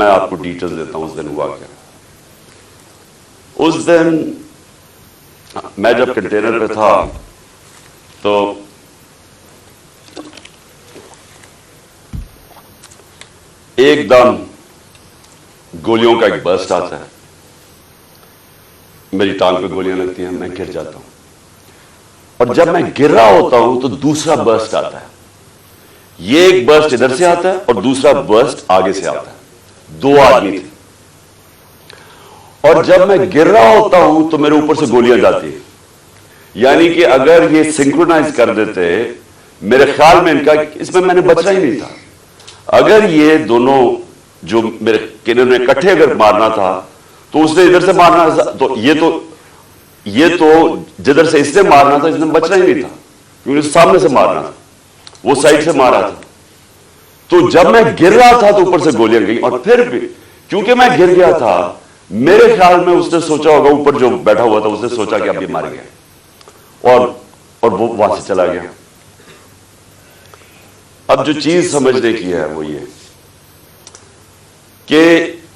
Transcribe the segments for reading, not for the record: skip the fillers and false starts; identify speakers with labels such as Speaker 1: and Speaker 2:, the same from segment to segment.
Speaker 1: میں آپ کو ڈیٹیل دیتا ہوں اس دن ہوا کیا۔ اس دن میں جب کنٹینر پہ تھا تو ایک دم گولیوں کا ایک برسٹ آتا ہے، میری ٹانگ پہ گولیاں لگتی ہیں، میں گر جاتا ہوں، اور جب میں گر رہا ہوتا ہوں تو دوسرا برسٹ آتا ہے، یہ ایک برسٹ ادھر سے آتا ہے اور دوسرا برسٹ آگے سے آتا ہے، 2 آدمی تھے، اور جب میں گر رہا ہوتا ہوں تو میرے اوپر سے گولیاں جاتی ہیں، یعنی کہ اگر یہ سنکرونائز کر دیتے، میرے خیال میں ان کا اس میں میں نے بچنا ہی نہیں تھا، اگر یہ دونوں جو میرے کنر نے کٹھے اگر مارنا تھا تو اس نے ادھر سے مارنا تھا، تو یہ تو جدھر سے اس نے مارنا تھا اس نے بچنا ہی نہیں تھا، کیونکہ سامنے سے مارنا تھا، وہ سائڈ سے مارا تھا، تو جب میں گر رہا تھا تو اوپر سے گولیاں گئی، اور پھر بھی کیونکہ میں گر گیا تھا، میرے خیال میں اس نے سوچا ہوگا، اوپر جو بیٹھا ہوا تھا اس نے سوچا کہ اب یہ مار گیا، اور وہ وہاں سے چلا گیا۔ اب جو چیز سمجھنے کی ہے وہ یہ کہ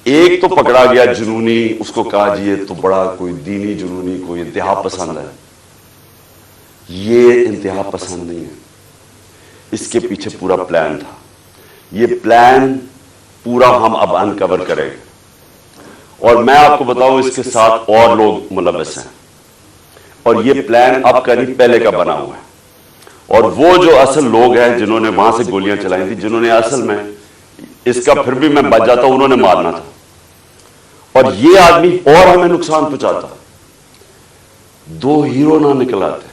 Speaker 1: ایک تو پکڑا گیا جنونی، اس کو کہا جی یہ تو بڑا کوئی دینی جنونی، کوئی انتہا پسند ہے، یہ انتہا پسند نہیں ہے، اس کے پیچھے پورا پلان تھا، یہ پلان پورا ہم اب انکور کریں گے، اور میں آپ کو بتاؤں اس کے ساتھ اور لوگ ملوث ہیں، اور یہ پلان اب کا نہیں پہلے کا بنا ہوا ہے، اور وہ جو اصل لوگ ہیں جنہوں نے وہاں سے گولیاں چلائی تھی، جنہوں نے اصل میں اس کا پھر بھی میں بچ جاتا ہوں، انہوں نے مارنا تھا، اور یہ آدمی اور ہمیں نقصان پہنچاتا، 2 ہیرو نہ نکل آتے،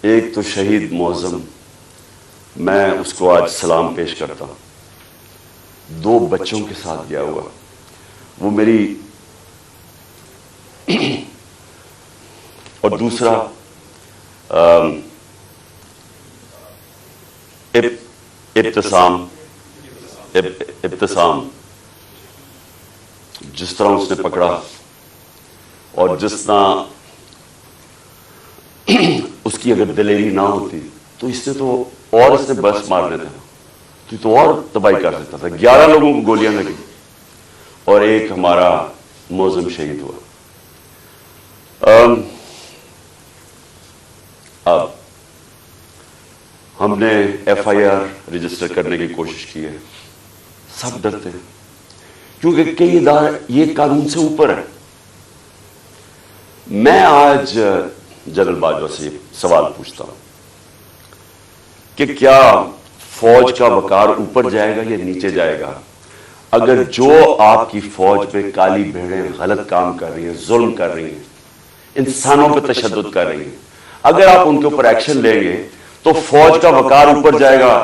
Speaker 1: ایک تو شہید معظم، میں اس کو آج سلام پیش کرتا ہوں، 2 بچوں کے ساتھ گیا ہوا، وہ میری اور دوسرا ابتسام، جس طرح اس نے پکڑا اور جس طرح اس کی اگر دلیری نہ ہوتی تو اس نے بس مار دیتا تو اور تباہی کر دیتا تھا، 11 لوگوں کو گولیاں لگی اور ایک ہمارا معظم شہید ہوا۔ اب ہم نے ایف آئی آر رجسٹر کرنے کی کوشش کی ہے، سب ڈرتے ہیں کیونکہ کئی ادارے یہ قانون سے اوپر ہے۔ میں آج جنرل باجوہ سے سوال پوچھتا ہوں کہ کیا فوج کا وقار اوپر جائے گا یا نیچے جائے گا اگر جو آپ کی فوج پہ کالی بھیڑیں غلط کام کر رہی ہیں، ظلم کر رہی ہیں، انسانوں پہ تشدد کر رہی ہیں، اگر آپ ان کے اوپر ایکشن لیں گے تو فوج کا وقار اوپر جائے گا،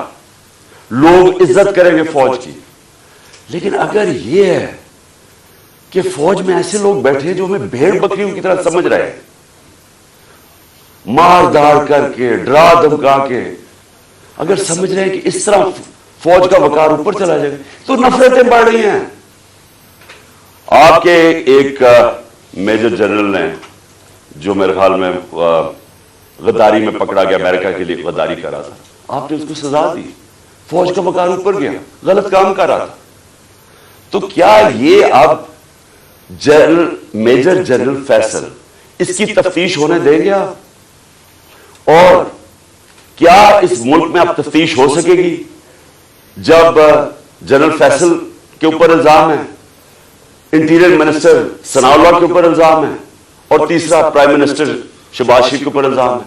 Speaker 1: لوگ عزت کریں گے فوج کی۔ لیکن اگر یہ ہے کہ فوج میں ایسے لوگ بیٹھے جو ہمیں بھیڑ بکریوں کی طرح سمجھ رہے ہیں، مار داڑ کر کے، ڈرا دھمکا کے، اگر سمجھ رہے ہیں کہ اس طرح فوج کا وقار اوپر چلا جائے گا تو نفرتیں بڑھ رہی ہیں۔ آپ کے ایک میجر جنرل نے جو میرے خیال میں غداری میں پکڑا گیا، امریکہ کے لیے غداری کر رہا تھا، آپ نے اس کو سزا دی، فوج کا وقار اوپر گیا، غلط کام کر رہا تھا، تو کیا یہ اب میجر جنرل فیصل اس کی تفتیش ہونے دیں گے آپ؟ اور کیا اس ملک میں اب تفتیش ہو سکے گی جب جنرل فیصل کے اوپر الزام ہے، انٹیریئر منسٹر ثناء اللہ کے اوپر الزام ہے، اور تیسرا پرائم منسٹر شہباز شریف کے اوپر الزام ہے؟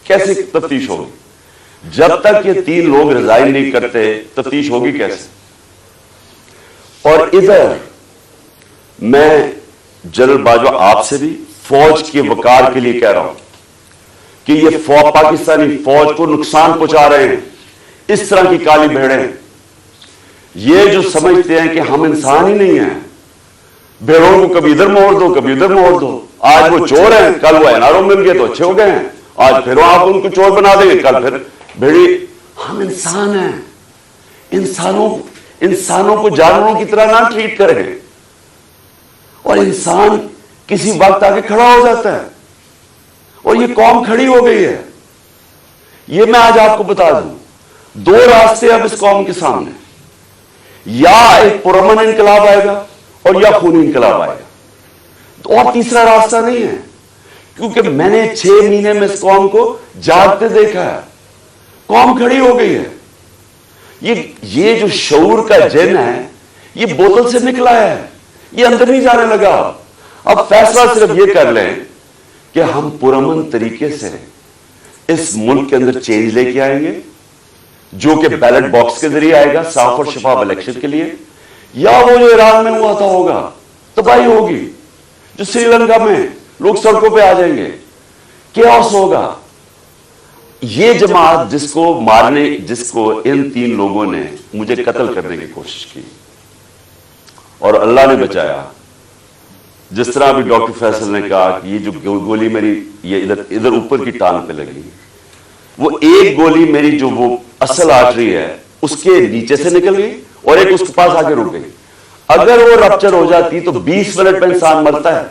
Speaker 1: کیسے تفتیش ہوگی؟ جب تک یہ 3 لوگ ریزائن نہیں کرتے تفتیش ہوگی کیسے؟ اور ادھر میں جنرل باجوہ آپ سے بھی فوج کے وقار کے لیے کہہ رہا ہوں کہ یہ پاکستانی فوج کو نقصان پہنچا رہے ہیں، اس طرح کی کالی بھیڑیں، یہ جو سمجھتے ہیں کہ ہم انسان ہی نہیں ہیں، بھیڑوں کو کبھی ادھر موڑ دو کبھی ادھر موڑ دو، آج وہ چور ہیں کل وہ این آر او مل گئے تو اچھے ہو گئے ہیں، آج پھر آپ ان کو چور بنا دیں گے کل پھر بھیڑی۔ ہم انسان ہیں، انسانوں کو جانوروں کی طرح نہ ٹریٹ کریں، اور انسان کسی وقت آگے کھڑا ہو جاتا ہے، اور یہ قوم کھڑی ہو گئی ہے۔ یہ میں آج آپ کو بتا دوں، 2 راستے اب اس قوم کے سامنے، یا ایک پرامن انقلاب آئے گا اور یا خونی انقلاب آئے گا، اور تیسرا راستہ نہیں ہے، کیونکہ میں نے 6 مہینے میں اس قوم کو جاگتے دیکھا ہے، قوم کھڑی ہو گئی ہے۔ یہ جو شعور کا جن ہے یہ بوتل سے نکلا ہے، یہ اندر نہیں جانے لگا۔ اب فیصلہ صرف یہ کر لیں کہ ہم پرامن طریقے سے اس ملک کے اندر چینج لے کے آئیں گے، جو کہ بیلٹ باکس کے ذریعے آئے گا صاف اور شفاف الیکشن کے لیے، یا وہ جو ایران میں ہوا تھا ہوگا، تباہی ہوگی، جو سری لنکا میں لوگ سڑکوں پہ آ جائیں گے، کیاس ہوگا۔ یہ جماعت جس کو ان 3 لوگوں نے مجھے قتل کرنے کی کوشش کی اور اللہ نے بچایا، جس طرح ابھی ڈاکٹر فیصل نے کہا کہ یہ جو گولی میری یہ ادھر اوپر کی ٹانگ پہ لگی، وہ ایک گولی میری جو وہ اصل آرٹری ہے اس کے نیچے سے نکل گئی اور ایک اس کے پاس آ کے رک گئی۔ اگر وہ رپچر ہو جاتی تو 20 منٹ میں انسان مرتا ہے،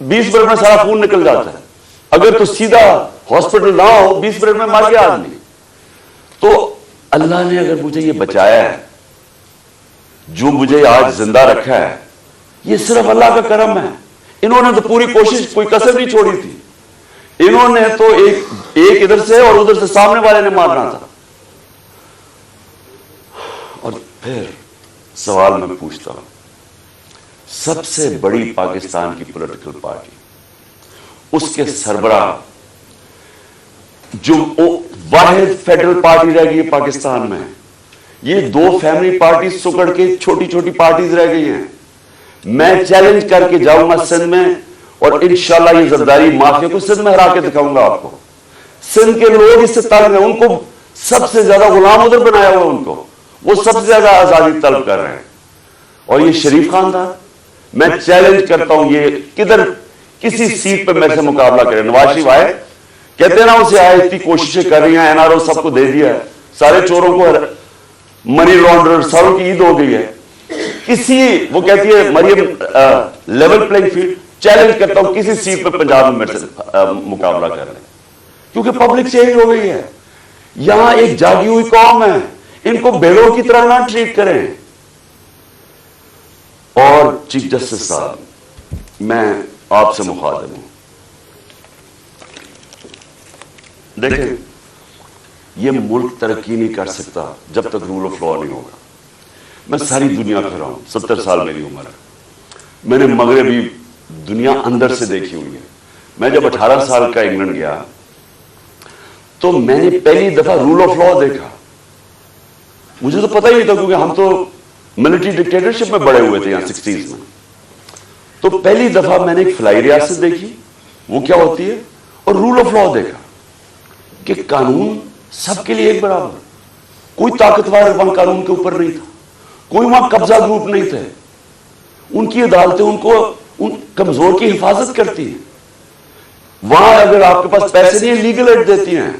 Speaker 1: 20 منٹ میں سارا خون نکل جاتا ہے۔ اگر تو سیدھا ہاسپٹل نہ ہو 20 منٹ میں مر گیا آدمی۔ تو اللہ نے اگر مجھے یہ بچایا ہے، جو مجھے آج زندہ رکھا ہے، یہ صرف اللہ کا کرم ہے۔ انہوں نے تو پوری کوشش، کوئی کسر نہیں چھوڑی تھی۔ انہوں نے تو ایک ادھر سے اور ادھر سے سامنے والے نے مارنا تھا۔ اور پھر سوال میں پوچھتا ہوں، سب سے بڑی پاکستان کی پولیٹیکل پارٹی، اس کے سربراہ جو واحد فیڈرل پارٹی رہ گئی ہے پاکستان میں، یہ 2 فیملی پارٹیز سکڑ کے چھوٹی چھوٹی پارٹیز رہ گئی ہیں۔ میں چیلنج کر کے جاؤں گا سندھ میں، اور انشاءاللہ یہ زرداری مافیا کو سندھ میں ہرا کے دکھاؤں گا آپ کو۔ سندھ کے لوگ اس سے تنگ ہیں، ان کو سب سے زیادہ غلام ادھر بنایا ہوا، ان کو وہ سب سے زیادہ آزادی طلب کر رہے ہیں۔ اور یہ شریف خاندان، میں چیلنج کرتا ہوں، یہ کدھر کسی سیٹ پہ میرے سے مقابلہ کرے۔ نواز شریف آئے، کہتے ہیں نا اسے آئے، اتنی کوششیں کر رہی ہیں، این آر او سب کو دے دیا ہے، سارے چوروں کو منی لانڈرر ساروں کی عید ہو گئی ہے۔ وہ کہتی ہے مریم لیول پلینگ فیلڈ، چیلنج کرتا ہوں کسی سیٹ پہ پنجاب میں میرے سے مقابلہ کر رہے ہیں، کیونکہ پبلک چینج ہو گئی ہے۔ یہاں ایک جاگی ہوئی قوم ہے، ان کو بھیڑوں کی طرح نہ ٹریٹ کریں۔ اور چیف جسٹس صاحب، میں آپ سے مخاطب ہوں، دیکھیں یہ ملک ترقی نہیں کر سکتا جب تک رول آف لا نہیں ہوگا۔ میں ساری دنیا پھرا ہوں، 70 سال میری عمر ہے، میں نے مغربی دنیا اندر سے دیکھی ہوئی ہے۔ میں جب 18 سال کا انگلینڈ گیا تو میں نے پہلی دفعہ رول آف لا دیکھا۔ مجھے تو پتہ ہی نہیں تھا، کیونکہ ہم تو ملٹری ڈکٹیٹرشپ میں بڑے ہوئے تھے یہاں 60s میں۔ تو پہلی دفعہ میں نے ایک فلائی ریاست دیکھی، وہ کیا ہوتی ہے، اور رول آف لا دیکھا کہ قانون سب کے لیے ایک برابر، کوئی طاقتور وہاں قانون کے اوپر نہیں تھا، کوئی وہاں قبضہ گروپ نہیں تھے، ان کی عدالتیں ان کو ان کمزور کی حفاظت کرتی ہیں۔ وہاں اگر آپ کے پاس پیسے نہیں ہیں، لیگل ایڈ دیتی ہیں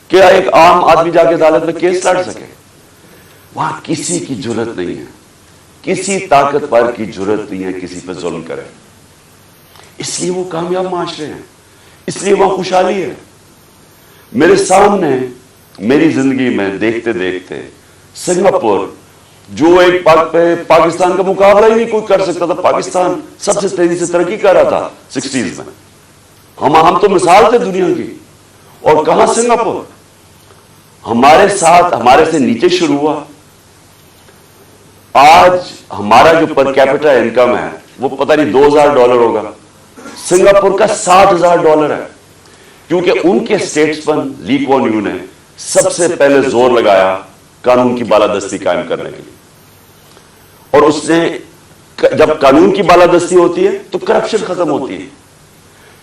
Speaker 1: کہ ایک عام آدمی جا کے عدالت میں کیس لڑ سکے۔ وہاں کسی کی جرت نہیں ہے، کسی طاقتور کی جرت نہیں ہے کسی پہ ظلم کرے، اس لیے وہ کامیاب معاشرے ہیں، اس لیے وہاں خوشحالی ہے۔ میرے سامنے میری زندگی میں دیکھتے دیکھتے سنگاپور، جو ایک پاکستان کا مقابلہ ہی نہیں کوئی کر سکتا تھا، پاکستان سب سے تیزی سے ترقی کر رہا تھا 60s میں، ہم تو مثال تھے دنیا کی، اور کہاں سنگاپور ہمارے ساتھ، ہمارے سے نیچے شروع ہوا۔ آج ہمارا جو پر کیپٹا انکم ہے وہ پتہ نہیں $2000 ہوگا، سنگاپور کا $60,000 ہے، کیونکہ ان کے اسٹیٹسمن لی کوان یو نے سب سے پہلے زور لگایا قانون کی بالادستی قائم کرنے کے لیے۔ اور اس نے، جب قانون کی بالادستی ہوتی ہے تو کرپشن ختم ہوتی ہے۔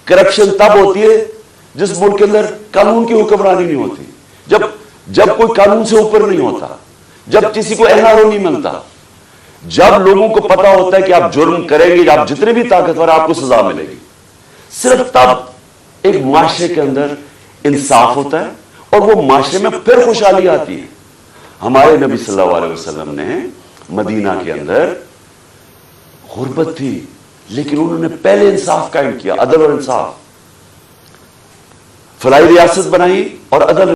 Speaker 1: کرپشن تب ہوتی ہے جس ملک کے اندر قانون کی حکمرانی نہیں ہوتی، جب کوئی قانون سے اوپر نہیں ہوتا، جب کسی کو این آر او نہیں ملتا، جب لوگوں کو پتا ہوتا ہے کہ آپ جرم کریں گے، آپ جتنے بھی طاقتور آپ کو سزا ملے گی، صرف تب ایک معاشرے کے اندر انصاف ہوتا ہے اور وہ معاشرے میں پھر خوشحالی آتی ہے۔ ہمارے نبی صلی اللہ علیہ وسلم نے مدینہ کے اندر غربت تھی، لیکن انہوں نے پہلے انصاف قائم کیا، عدل اور انصاف، فلاحی ریاست بنائی اور عدل